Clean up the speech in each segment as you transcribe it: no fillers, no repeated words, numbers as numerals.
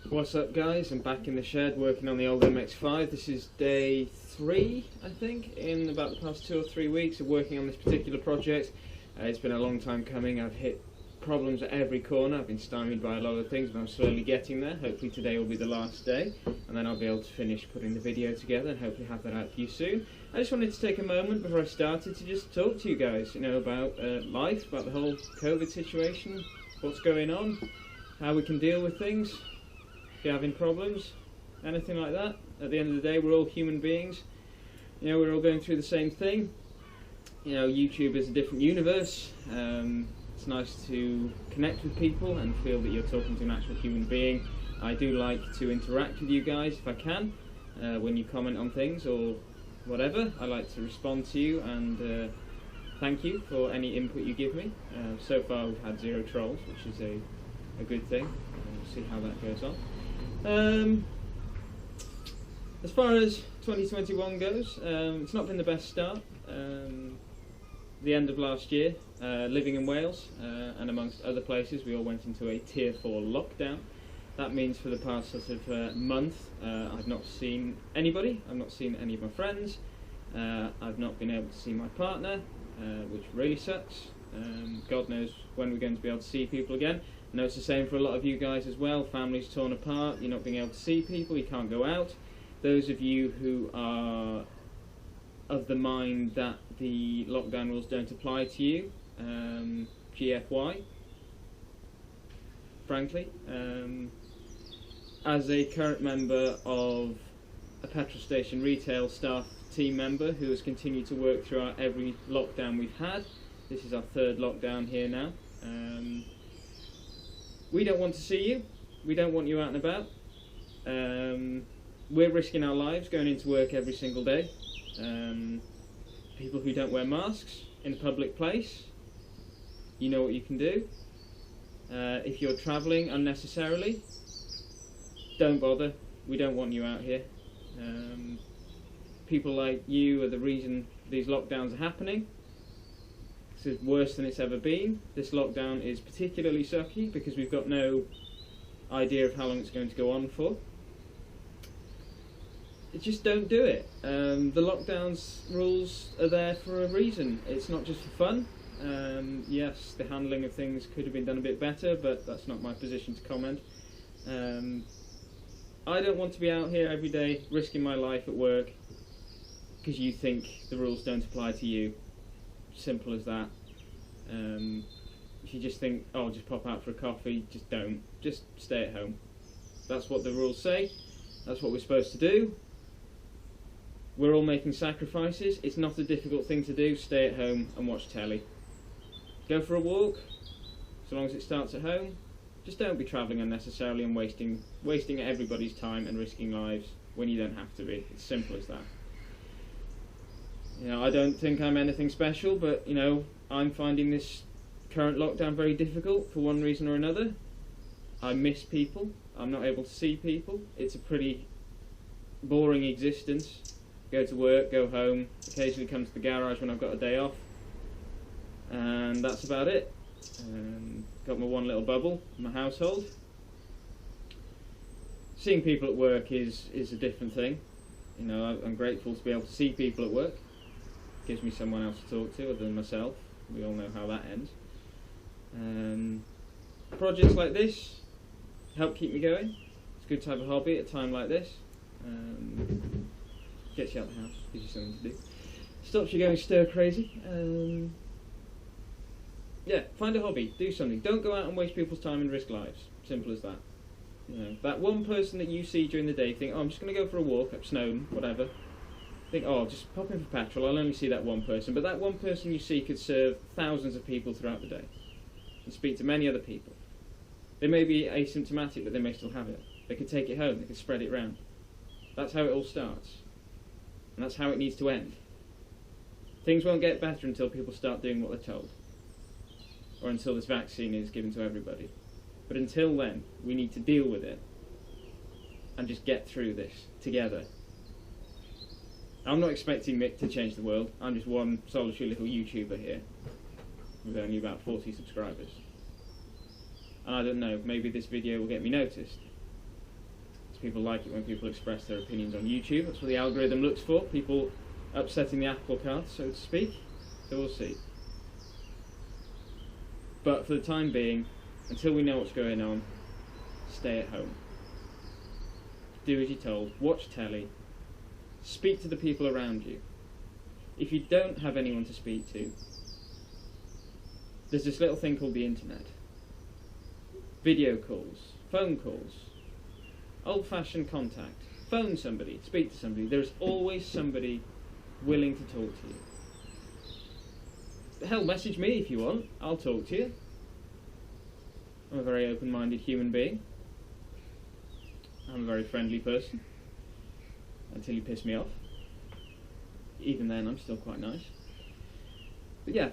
What's up, guys? I'm back in the shed working on the old MX-5. This is day 3, I think, in about the past 2 or 3 weeks of working on this particular project. It's been a long time coming. I've hit problems at every corner. I've been stymied by a lot of things, but I'm slowly getting there. Hopefully today will be the last day, and then I'll be able to finish putting the video together and hopefully have that out for you soon. I just wanted to take a moment before I started to just talk to you guys, about life, about the whole COVID situation, what's going on, how we can deal with things. If you're having problems, anything like that. At the end of the day, we're all human beings. We're all going through the same thing. YouTube is a different universe. It's nice to connect with people and feel that you're talking to an actual human being. I do like to interact with you guys if I can, when you comment on things or whatever. I like to respond to you and thank you for any input you give me. So far we've had 0 trolls, which is a good thing. We'll see how that goes on. As far as 2021 goes, it's not been the best start. The end of last year, living in Wales and amongst other places, we all went into a Tier 4 lockdown. That means for the past sort of month, I've not seen anybody. I've not seen any of my friends. I've not been able to see my partner, which really sucks. God knows when we're going to be able to see people again. I know it's the same for a lot of you guys as well. Families torn apart, you're not being able to see people, you can't go out. Those of you who are of the mind that the lockdown rules don't apply to you, GFY, frankly. As a current member of a petrol station retail staff team member who has continued to work throughout every lockdown we've had, this is our 3rd lockdown here now. We don't want to see you. We don't want you out and about. We're risking our lives going into work every single day. People who don't wear masks in a public place, you know what you can do. If you're travelling unnecessarily, don't bother. We don't want you out here. People like you are the reason these lockdowns are happening. This is worse than it's ever been. This lockdown is particularly sucky because we've got no idea of how long it's going to go on for. Just don't do it. The lockdown's rules are there for a reason. It's not just for fun. Yes, the handling of things could have been done a bit better, but that's not my position to comment. I don't want to be out here every day risking my life at work because you think the rules don't apply to you. Simple as that. If you just think, oh, I'll just pop out for a coffee, just don't. Just stay at home. That's what the rules say. That's what we're supposed to do. We're all making sacrifices. It's not a difficult thing to do. Stay at home and watch telly. Go for a walk, so long as it starts at home. Just don't be travelling unnecessarily and wasting everybody's time and risking lives when you don't have to be. It's simple as that. I don't think I'm anything special, but I'm finding this current lockdown very difficult for one reason or another. I miss people. I'm not able to see people. It's a pretty boring existence. Go to work, go home, occasionally come to the garage when I've got a day off, and that's about it. Got my one little bubble, my household. Seeing people at work is a different thing. I'm grateful to be able to see people at work. Gives me someone else to talk to other than myself. We all know how that ends. Projects like this help keep me going. It's good to have a hobby at a time like this. Gets you out of the house, gives you something to do. Stops you going stir crazy. Yeah, find a hobby, do something. Don't go out and waste people's time and risk lives. Simple as that. That one person that you see during the day, think, oh, I'm just going to go for a walk up Snowdon, whatever. Think, oh, I'll just pop in for petrol, I'll only see that one person. But that one person you see could serve thousands of people throughout the day and speak to many other people. They may be asymptomatic, but they may still have it. They could take it home, they could spread it around. That's how it all starts. And that's how it needs to end. Things won't get better until people start doing what they're told. Or until this vaccine is given to everybody. But until then, we need to deal with it and just get through this together. I'm not expecting Mick to change the world. I'm just one solitary little YouTuber here with only about 40 subscribers. And I don't know, maybe this video will get me noticed. people like it when people express their opinions on YouTube. That's what the algorithm looks for, people upsetting the apple cart, so to speak. So we'll see. But for the time being, until we know what's going on, stay at home. Do as you're told, watch telly, speak to the people around you. If you don't have anyone to speak to, there's this little thing called the internet. Video calls, phone calls, old-fashioned contact. Phone somebody, speak to somebody. There's always somebody willing to talk to you. Hell, message me if you want, I'll talk to you. I'm a very open-minded human being. I'm a very friendly person, until you piss me off. Even then, I'm still quite nice. But yeah,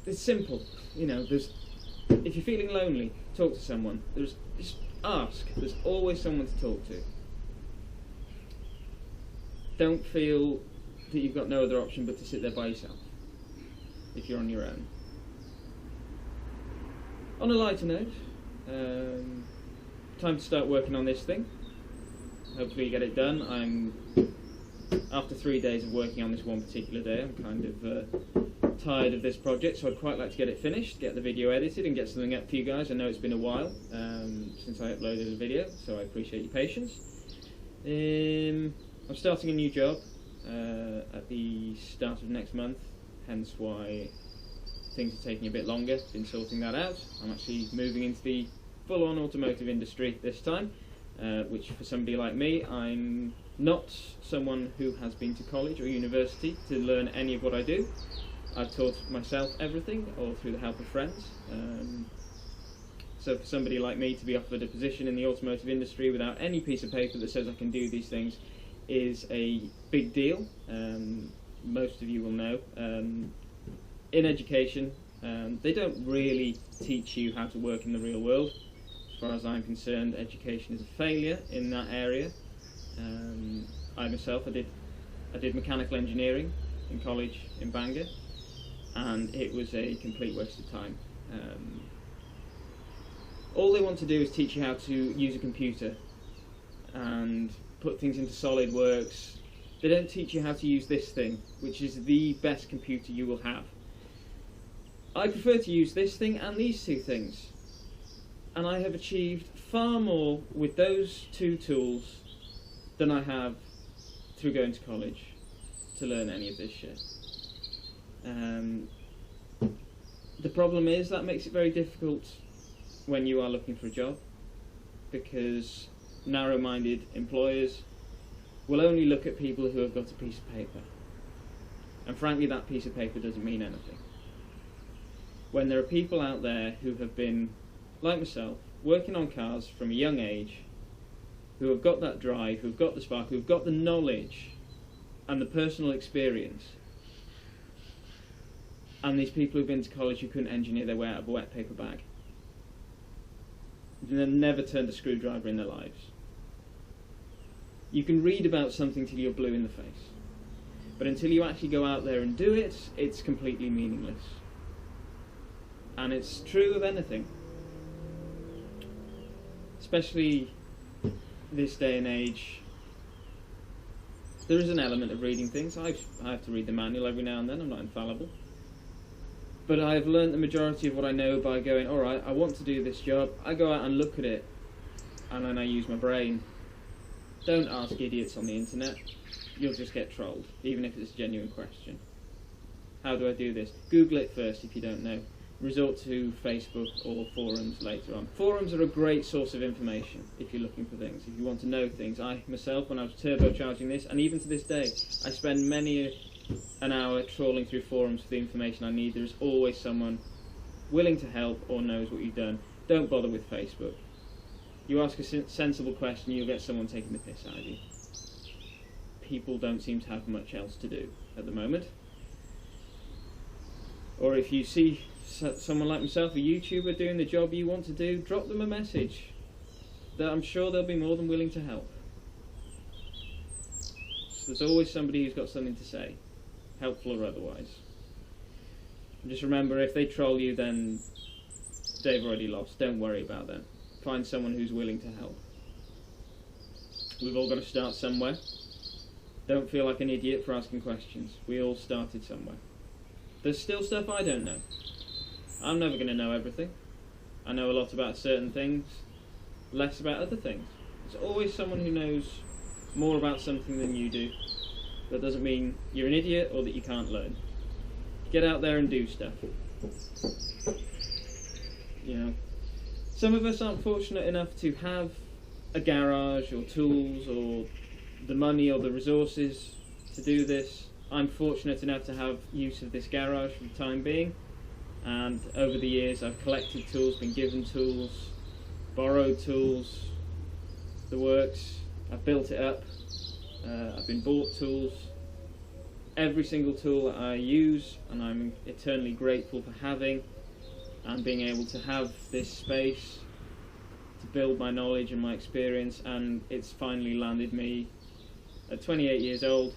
it's simple. You know, if you're feeling lonely, talk to someone. Just ask. There's always someone to talk to. Don't feel that you've got no other option but to sit there by yourself, if you're on your own. On a lighter note, time to start working on this thing. Hopefully you get it done. After 3 days of working on this one particular day, I'm kind of tired of this project, so I'd quite like to get it finished, get the video edited and get something up for you guys. I know it's been a while since I uploaded a video, so I appreciate your patience. I'm starting a new job at the start of next month, hence why things are taking a bit longer. Been sorting that out. I'm actually moving into the full-on automotive industry this time, which for somebody like me, I'm not someone who has been to college or university to learn any of what I do. I've taught myself everything, all through the help of friends. So for somebody like me to be offered a position in the automotive industry without any piece of paper that says I can do these things is a big deal. Most of you will know. In education, they don't really teach you how to work in the real world. As far as I'm concerned, education is a failure in that area. I myself, I did mechanical engineering in college in Bangor, and it was a complete waste of time. All they want to do is teach you how to use a computer and put things into SolidWorks. They don't teach you how to use this thing, which is the best computer you will have. I prefer to use this thing and these two things, and I have achieved far more with those two tools than I have through going to college to learn any of this shit. The problem is that makes it very difficult when you are looking for a job, because narrow-minded employers will only look at people who have got a piece of paper, and frankly that piece of paper doesn't mean anything. When there are people out there who have been, like myself, working on cars from a young age, who have got that drive, who've got the spark, who've got the knowledge and the personal experience, and these people who've been to college who couldn't engineer their way out of a wet paper bag, they've never turned a screwdriver in their lives. You can read about something till you're blue in the face, but until you actually go out there and do it, it's completely meaningless. And it's true of anything, especially this day and age. There is an element of reading things. I have to read the manual every now and then. I'm not infallible, but I've learned the majority of what I know by going, alright, I want to do this job. I go out and look at it, and then I use my brain. Don't ask idiots on the internet. You'll just get trolled, even if it's a genuine question. How do I do this? Google it first if you don't know. Resort to Facebook or forums later on. Forums are a great source of information if you're looking for things, if you want to know things. I myself, when I was turbocharging this, and even to this day, I spend many an hour trawling through forums for the information I need. There's always someone willing to help or knows what you've done. Don't bother with Facebook. You ask a sensible question, you'll get someone taking the piss out of you. People don't seem to have much else to do at the moment. Or if you see someone like myself, a YouTuber, doing the job you want to do, drop them a message. I'm sure they'll be more than willing to help. So there's always somebody who's got something to say, helpful or otherwise. And just remember, if they troll you, then they've already lost. Don't worry about that. Find someone who's willing to help. We've all got to start somewhere. Don't feel like an idiot for asking questions. We all started somewhere. There's still stuff I don't know. I'm never going to know everything. I know a lot about certain things, less about other things. There's always someone who knows more about something than you do. That doesn't mean you're an idiot or that you can't learn. Get out there and do stuff. You know, some of us aren't fortunate enough to have a garage or tools or the money or the resources to do this. I'm fortunate enough to have use of this garage for the time being, and over the years I've collected tools, been given tools, borrowed tools, the works. I've built it up, I've been bought tools. Every single tool that I use, and I'm eternally grateful for having and being able to have this space to build my knowledge and my experience. And it's finally landed me, at 28 years old,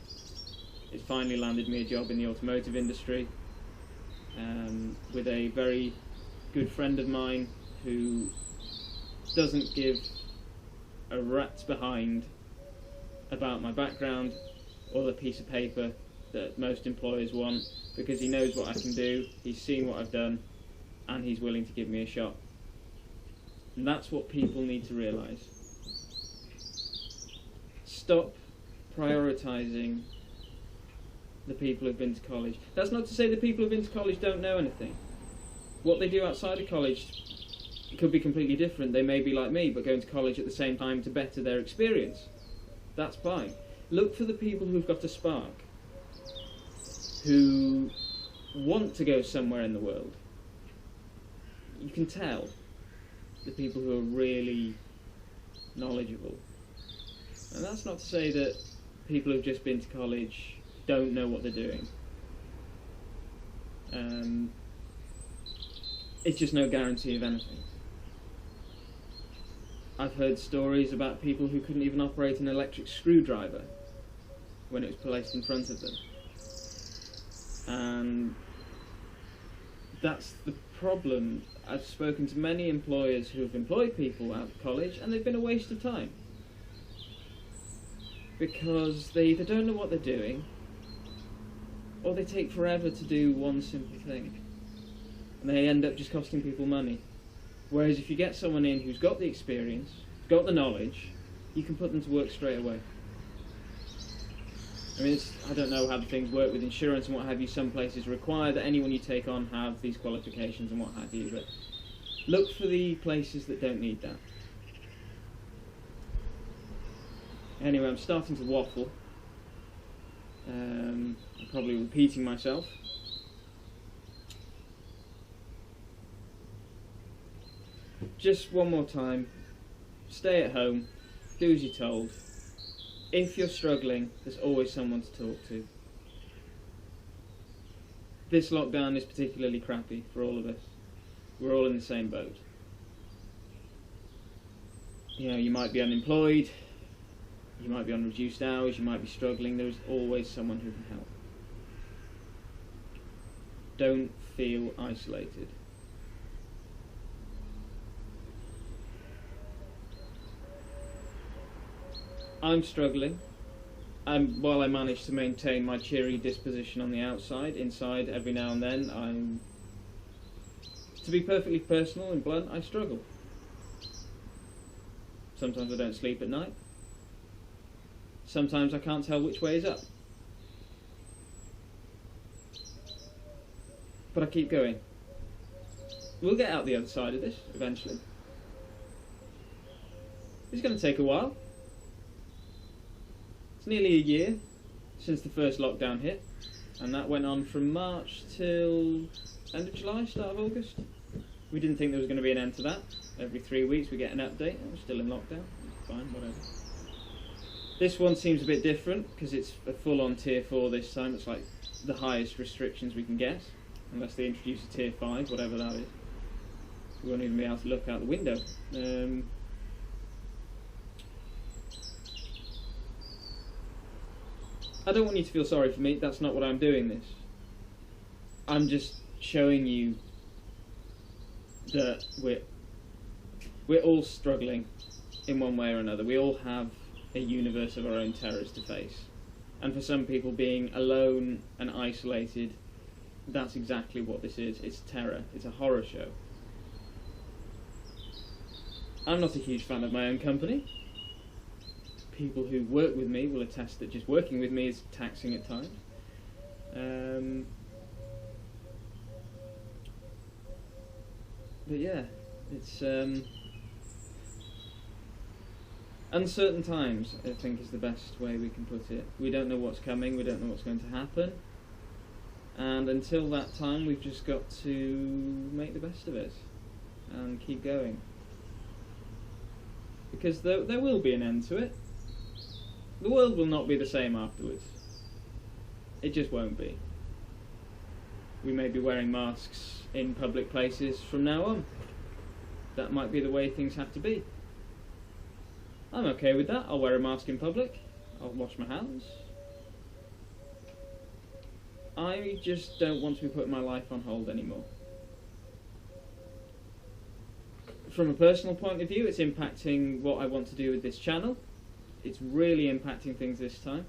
it's finally landed me a job in the automotive industry with a very good friend of mine who doesn't give a rat's behind about my background or the piece of paper that most employers want, because he knows what I can do, he's seen what I've done, and he's willing to give me a shot. And that's what people need to realise. Stop prioritising the people who've been to college. That's not to say the people who've been to college don't know anything. What they do outside of college could be completely different. They may be like me, but going to college at the same time to better their experience. That's fine. Look for the people who've got a spark, who want to go somewhere in the world. You can tell the people who are really knowledgeable. And that's not to say that people who've just been to college don't know what they're doing. It's just no guarantee of anything. I've heard stories about people who couldn't even operate an electric screwdriver when it was placed in front of them. And that's the problem. I've spoken to many employers who have employed people out of college, and they've been a waste of time. Because they either don't know what they're doing, or they take forever to do one simple thing. And they end up just costing people money. Whereas if you get someone in who's got the experience, got the knowledge, you can put them to work straight away. I mean, I don't know how the things work with insurance and what have you. Some places require that anyone you take on have these qualifications and what have you, but look for the places that don't need that. Anyway, I'm starting to waffle. I'm probably repeating myself. Just one more time, stay at home, do as you're told. If you're struggling, there's always someone to talk to. This lockdown is particularly crappy for all of us. We're all in the same boat. You know, you might be unemployed, you might be on reduced hours, you might be struggling. There's always someone who can help. Don't feel isolated. I'm struggling. While I manage to maintain my cheery disposition on the outside, inside every now and then, to be perfectly personal and blunt, I struggle. Sometimes I don't sleep at night. Sometimes I can't tell which way is up. But I keep going. We'll get out the other side of this eventually. It's going to take a while. It's nearly a year since the first lockdown hit, and that went on from March till end of July, start of August. We didn't think there was going to be an end to that. Every 3 weeks we get an update. We're still in lockdown. Fine, whatever. This one seems a bit different because it's a full-on tier 4 this time. It's like the highest restrictions we can get, unless they introduce a tier 5, whatever that is. We won't even be able to look out the window. I don't want you to feel sorry for me. That's not what I'm doing this. I'm just showing you that we're all struggling in one way or another. We all have a universe of our own terrors to face. And for some people, being alone and isolated, that's exactly what this is. It's terror. It's a horror show. I'm not a huge fan of my own company. People who work with me will attest that just working with me is taxing at times. But yeah, it's uncertain times, I think, is the best way we can put it. We don't know what's coming, we don't know what's going to happen, and until that time we've just got to make the best of it and keep going. Because there will be an end to it. The world will not be the same afterwards. It just won't be. We may be wearing masks in public places from now on. That might be the way things have to be. I'm okay with that. I'll wear a mask in public. I'll wash my hands. I just don't want to be putting my life on hold anymore. From a personal point of view, it's impacting what I want to do with this channel. It's really impacting things this time.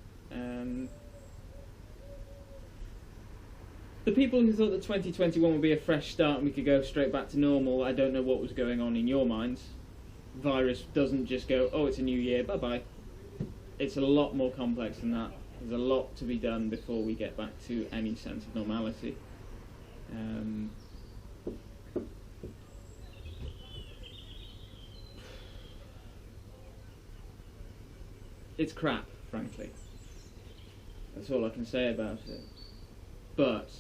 The people who thought that 2021 would be a fresh start and we could go straight back to normal, I don't know what was going on in your minds. Virus doesn't just go, oh, it's a new year, bye-bye. It's a lot more complex than that. There's a lot to be done before we get back to any sense of normality. It's crap, frankly. That's all I can say about it. But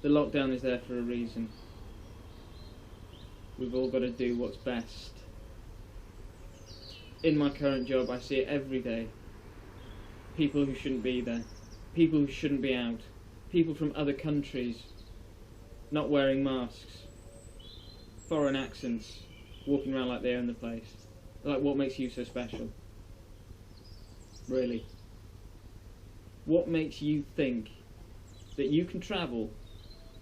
the lockdown is there for a reason. We've all got to do what's best. In my current job, I see it every day. People who shouldn't be there. People who shouldn't be out. People from other countries not wearing masks. Foreign accents, walking around like they own the place. Like, what makes you so special? Really? What makes you think that you can travel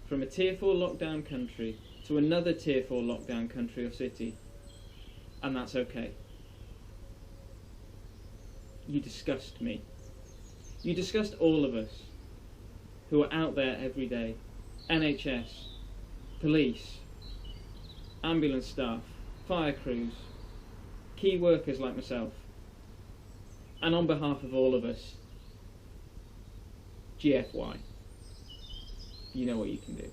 from a tier 4 lockdown country to another tier 4 lockdown country or city, and that's okay? You disgust me. You disgust all of us who are out there every day. NHS, police, ambulance staff, fire crews, key workers like myself. And on behalf of all of us, GFY. You know what you can do.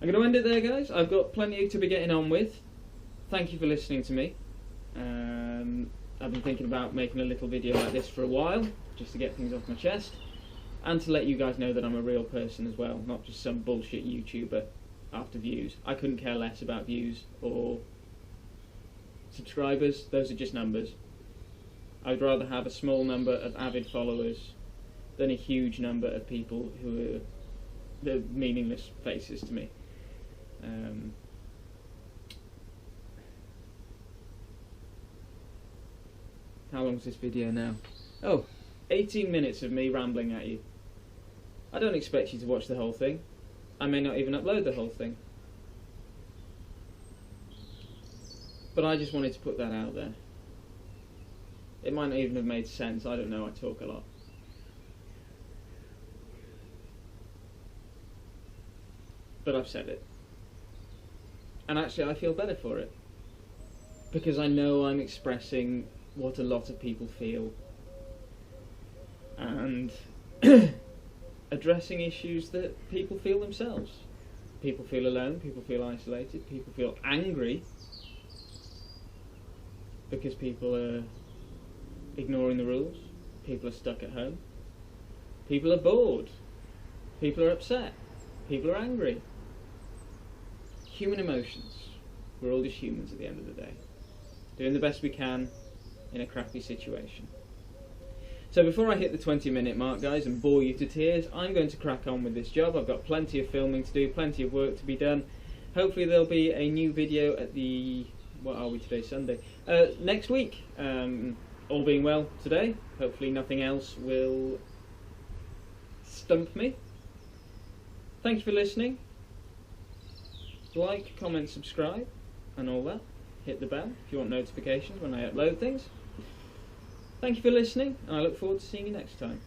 I'm going to end it there, guys. I've got plenty to be getting on with. Thank you for listening to me. I've been thinking about making a little video like this for a while, just to get things off my chest, and to let you guys know that I'm a real person as well, not just some bullshit YouTuber after views. I couldn't care less about views or subscribers. Those are just numbers. I'd rather have a small number of avid followers than a huge number of people who are the meaningless faces to me. How long is this video now? Oh, 18 minutes of me rambling at you. I don't expect you to watch the whole thing. I may not even upload the whole thing. But I just wanted to put that out there. It might not even have made sense, I don't know, I talk a lot. But I've said it. And actually I feel better for it. Because I know I'm expressing what a lot of people feel. And addressing issues that people feel themselves. People feel alone, people feel isolated, people feel angry because people are ignoring the rules, people are stuck at home, people are bored, people are upset, people are angry. Human emotions. We're all just humans at the end of the day, doing the best we can in a crappy situation. So before I hit the 20-minute mark, guys, and bore you to tears, I'm going to crack on with this job. I've got plenty of filming to do, plenty of work to be done. Hopefully there'll be a new video at the... what are we today? Sunday. Next week. All being well today. Hopefully nothing else will stump me. Thank you for listening. Like, comment, subscribe, and all that. hit the bell if you want notifications when I upload things. Thank you for listening, and I look forward to seeing you next time.